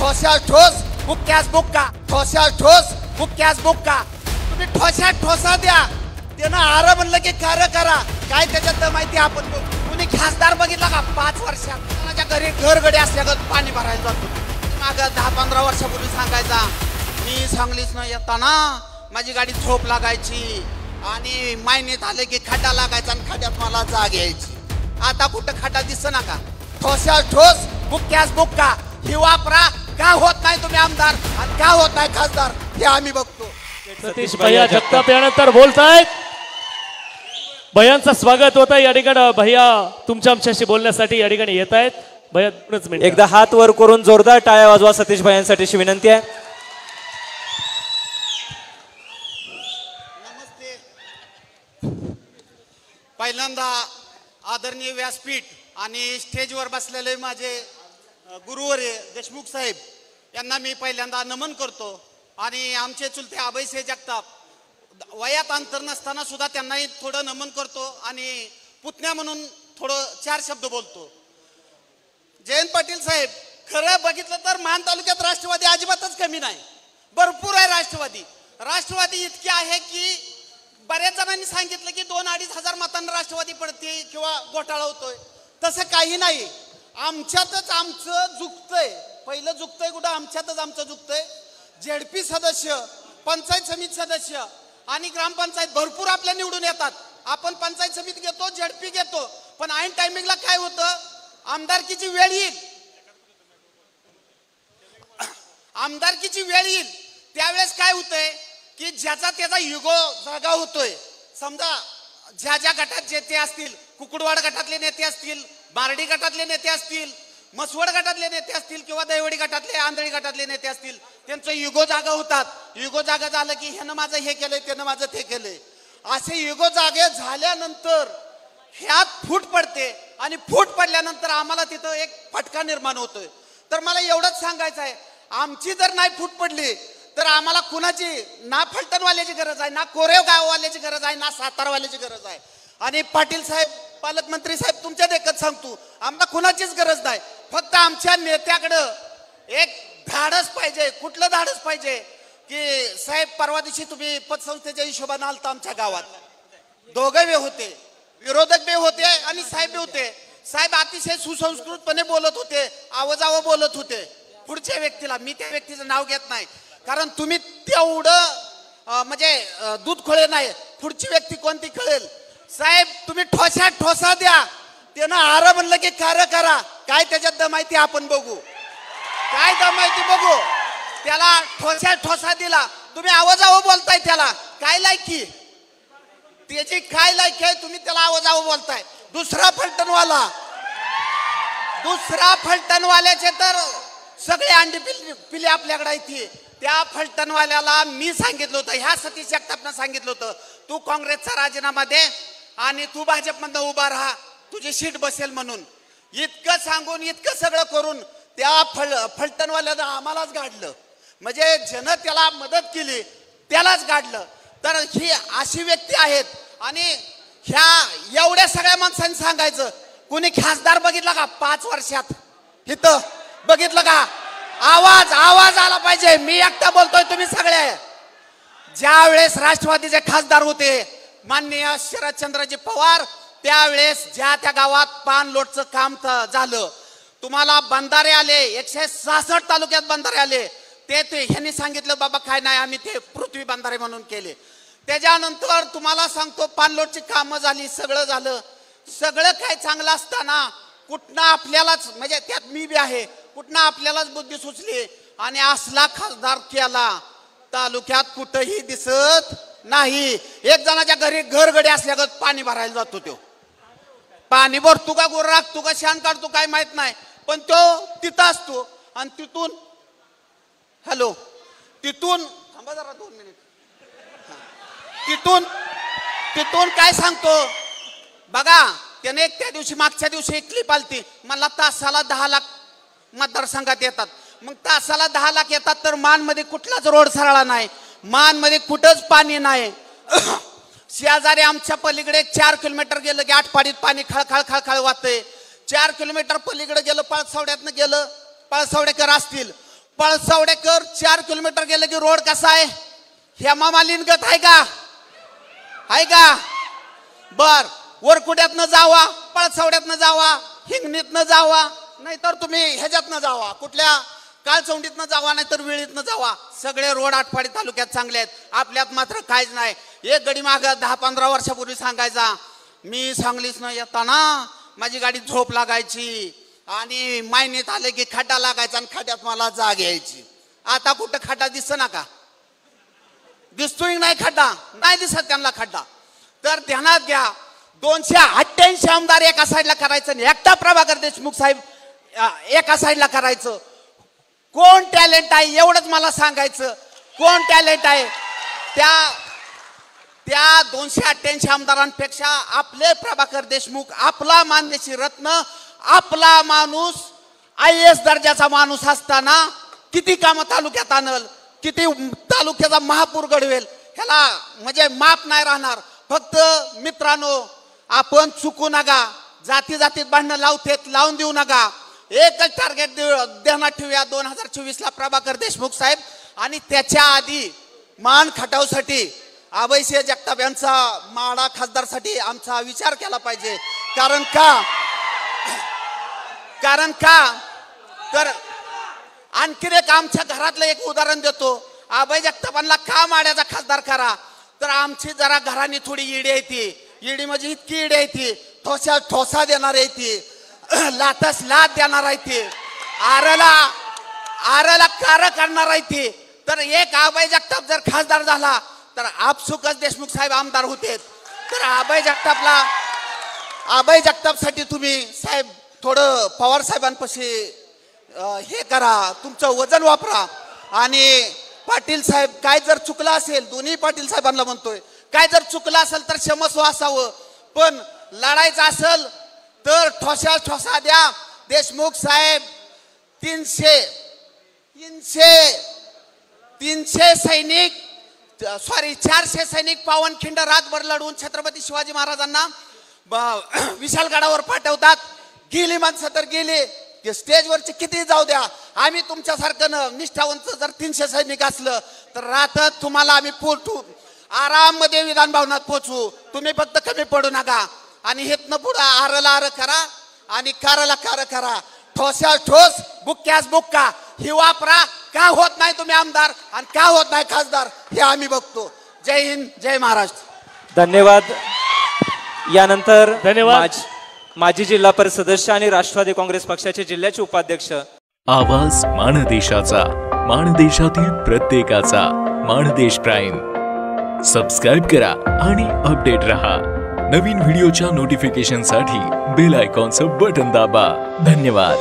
ठोस्या ठोस बुक्क्यास बुक्का ठोस्या ठोस बुक्क्यास बुक्का तुम्ही ठोस्या ठोसा द्या त्यानं आर म्हणलं की कार्य करा काय त्याच्यात माहिती आपण कुणी खासदार बघितला का 5 वर्षात माझ्या घरी घरगडी असल्यागत पाणी भरायला जातो माग 10-15 वर्षापूर्वी सांगायचा मी सांगलीच न येताना माझी गाडी झोप लागायची आणि मायनेत आले की खड्डा लागायचा आणि खड्ड्यात मला जाग यायची आता कुठं खड्डा दिसत ना का ठोस्या ठोस बुक्क्यास बुक्का ही वापरा का होत नाही तुम्ही आमदार आणि का होत नाही खासदार हे आम्ही बघतो सतीश भैया जगताप यानंतर बोलतायत भैयांचं स्वागत होत आहे या ठिकाणी भैया तुमच्या आमच्याशी बोलण्यासाठी या ठिकाणी येत आहेत भैया एकदा हात वर करून जोरदार टाळ्या वाजवा सतीश भैयांसाठी विनंती आहे नमस्ते पहिल्यांदा आदरणीय व्यासपीठ आणि स्टेजवर बसलेले माझे गुरुवर्य देशमुख साहेब यांना मी पहिल्यांदा नमन करतो आणि आमचे चुलते अभयसिंह जगताप वयात अंतर नसताना सुद्धा त्यांनाही थोडं नमन करतो आणि पुतण्या म्हणून थोडं 4 शब्द बोलतो जयंत पाटील साहेब खरं बघितलं तर मान तालुक्यात राष्ट्रवादी अजिबातच कमी नाही भरपूर आहे राष्ट्रवादी इतकी आहे की बऱ्याच जणांनी सांगितलं की 2-2.5 हजार मतांना राष्ट्रवादी पडते किंवा घोटाळा होतोय तसं काही नाही आमच्यातच आमचं झुकतंय पहिलं झुकतंय कुठं आमच्यातच आमचं झुकतंय झेडपी सदस्य पंचायत समिती सदस्य आणि ग्रामपंचायत भरपूर आपल्या निवडून येतात आपण पंचायत समिती घेतो झेडपी घेतो पण ऐन टायमिंगला काय होतं आमदारकीची वेळ येईल त्यावेळेस काय होतंय की ज्याचा त्याचा युगो जागा होतोय समजा ज्या गटात जे ते असतील कुकुडवाड गटातले नेते असतील बारडी गटातले नेते असतील मसवड गटातले नेते असतील किंवा दैवडी गटातले आंधळी गटातले नेते असतील त्यांचं युगो जागा होतात युगो जागा झालं की ह्यानं माझं हे केलंय त्यानं माझं ते केलंय असे युगो जागे झाल्यानंतर ह्यात फूट पडते आणि फूट पडल्यानंतर आम्हाला तिथं एक फटका निर्माण होतोय तर मला एवढंच सांगायचं आहे आमची जर नाही फूट पडली तर आम्हाला कुणाची ना फलटणवाल्याची गरज आहे ना कोरेव गाववाल्याची गरज आहे ना सातारवाल्याची गरज आहे आणि पाटील साहेब पालकमंत्री साहेब तुमच्या देखत सांगतो आम्हाला कुणाचीच गरज नाही फक्त आमच्या नेत्याकडं एक धाडस पाहिजे कुठलं धाडस पाहिजे की साहेब परवा दिवशी तुम्ही पतसंस्थेच्या हिशोबाने आलता आमच्या गावात दोघे बे होते विरोधक बे होते आणि साहेब बे होते साहेब अतिशय सुसंस्कृतपणे बोलत होते आवाजावं बोलत होते पुढच्या व्यक्तीला मी त्या व्यक्तीचं नाव घेत नाही कारण तुम्ही तेवढं म्हणजे दूध खोळे नाही पुढची व्यक्ती कोणती कळेल साहेब तुम्ही ठोस्या ठोसा द्या त्यानं आर म्हणलं की कार्य करा काय त्याच्यात दम माहिती आपण बघू काय दम माहिती बघू त्याला ठोस्या ठोसा दिला तुम्ही आवाजावं बोलताय त्याला काय लायकी त्याची काय लायकी आहे तुम्ही त्याला आवाजावं बोलताय दुसरा फलटणवाल्याचे तर सगळे अंडी पिले आपल्याकडे येते त्या फलटणवाल्याला मी सांगितलं होतं ह्या सतीश जगतापनं सांगितलं होतं तू काँग्रेसचा राजीनामा दे आणि तू भाजपमधनं उभा राहा तुझी सीट बसेल म्हणून इतकं सांगून इतकं सगळं करून त्या फलटणवाल्यानं आम्हालाच गाडलं म्हणजे ज्यानं त्याला मदत केली त्यालाच गाडलं तर ही अशी व्यक्ती आहेत आणि ह्या एवढ्या सगळ्या माणसांनी सांगायचं कुणी खासदार बघितला का 5 वर्षात इथं बघितलं का आवाज आला पाहिजे मी एकटा बोलतोय तुम्ही सगळे ज्या वेळेस राष्ट्रवादीचे खासदार होते माननीय शरदचंद्रजी पवार त्यावेळेस ज्या त्या गावात पान लोटचं काम झालं तुम्हाला बंधारे आले 166 तालुक्यात बंधारे आले ते ह्यांनी सांगितलं बाबा काय नाही आम्ही ते पृथ्वी बंधारे म्हणून केले त्याच्यानंतर तुम्हाला सांगतो पाणलोटची कामं झाली सगळं झालं सगळं काय चांगलं असताना कुठनं आपल्यालाच म्हणजे त्यात मी बी आहे कुठनं आपल्यालाच बुद्धी सुचली आणि असला खासदार केला तालुक्यात कुठंही दिसत नाही एक जणाच्या घरी घरगडी असल्यागत पाणी भरायला जातो तो पाणी भरतो का गोर राखतो का शान काढतो काय माहित नाही पण तो तिथं असतो आणि तिथून हॅलो तिथून थांबा जरा 2 मिनिट तिथून काय सांगतो बघा त्याने त्या दिवशी मागच्या दिवशी एक क्लिप आलती मला तासाला 10 लाख मतदारसंघात येतात मग तासाला 10 लाख येतात तर मानमध्ये कुठलाच रोड सरळा नाही मानमध्ये कुठंच पाणी नाही शेजारी आमच्या पलीकडे 4 किलोमीटर गेलं की आटपाडीत पाणी खळखळ खळखळ वाहतंय 4 किलोमीटर पलीकडे गेलं पळसवड्यातनं गेलं पळसवडेकर असतील पळसवडेकर 4 किलोमीटर गेलं की रोड कसा आहे? हेमा मालिनीगत आहे का? आहे का? बर, वरकुड्यातनं जावा, पळसवड्यातनं जावा, हिंगणीतनं जावा, नाहीतर तुम्ही ह्याच्यातनं जावा, कुठल्या काळचौंडीतनं जावा, नाहीतर विळीतनं जावा. सगळे रोड आटपाडी तालुक्यात चांगले आहेत. आपल्यात मात्र काहीच नाही. एक गडी माग 10-15 वर्षापूर्वी सांगायचा, मी सांगलीच न येताना माझी गाडी झोप लागायची आणि मायनीत आले की खड्डा लागायचा आणि खड्ड्यात मला जाग यायची. आता कुठं खड्डा दिसत ना का? दिसतोय नाही खड्डा? नाही दिसत त्यांना खड्डा. तर ध्यानात घ्या, 288 आमदार एका साईडला करायचं आणि एकटा प्रभाकर देशमुख साहेब एका साईडला करायचं. कोण टॅलेंट आहे एवढंच मला सांगायचं. कोण टॅलेंट आहे? त्या 288 आमदारांपेक्षा आपले प्रभाकर देशमुख, आपला मान्यशी रत्न, आपला माणूस, IAS दर्जाचा माणूस असताना किती कामं तालुक्यात आणल, किती तालुक्याचा महापूर घडवेल, ह्याला म्हणजे माप नाही राहणार. फक्त मित्रांनो, आपण चुकू नका. जाती जातीत भांडणं लावून देऊ नका. एकच टार्गेट ध्यानात ठेवूया, 2024 ला प्रभाकर देशमुख साहेब. आणि त्याच्या आधी मान खटावसाठी अभयसिंह जगताप यांचा माडा खासदारसाठी आमचा विचार केला पाहिजे. कारण का तर आणखीन एक आमच्या घरातलं एक उदाहरण देतो. अभय जगतापांना का माड्याचा खासदार करा? तर आमची जरा घराने थोडी ईडी आहे. ती ईडी म्हणजे इतकी ईडी आहे, ती ठोसा देणार आहे, ती लाथस लाथ देणार आहे, ती आरला कार करणार आहे. ती तर एक अभय जगताप जर खासदार झाला तर आपसुकच देशमुख साहेब आमदार होते. तर अभय जगतापसाठी तुम्ही साहेब थोडं पवार साहेबांपाशी हे करा, तुमचं वजन वापरा. आणि पाटील साहेब काय जर चुकलं असेल, दोन्ही पाटील साहेबांना म्हणतोय, काय जर चुकलं असेल तर क्षमस्व असावं, पण लढायचं असेल तर ठोसा द्या. देशमुख साहेब 400 सैनिक पावनखिंड रातभर लढवून छत्रपती शिवाजी महाराजांना विशालगडावर पाठवतात. गेली माणसं तर गेली, स्टेजवरची किती जाऊ द्या. आम्ही तुमच्यासारखं निष्ठावंत जर 300 सैनिक असलं तर राहतात तुम्हाला आम्ही पोचू, आराममध्ये विधान भवनात पोचू. तुम्ही फक्त कमी पडू नका. आणि हेतनं पुढं आरला आर करा आणि कारला कार करा. ठोस्यास ठोस, बुक्क्यास बुक्का ही वापरा. का होत नाही तुम्ही आमदार आणि का होत नाही खासदार हे आम्ही बघतो. जय हिंद, जय महाराष्ट्र. धन्यवाद. यानंतर धन्यवाद. माजी जिल्हा परिषद सदस्य आणि राष्ट्रवादी काँग्रेस पक्षाचे जिल्ह्याचे उपाध्यक्ष. आवाज माणदेशाचा, माणदेशातील प्रत्येकाचा. माणदेश प्राईम सबस्क्राईब करा आणि अपडेट रहा. नवीन व्हिडिओच्या नोटिफिकेशनसाठी बेल आयकॉनचं बटन दाबा. धन्यवाद.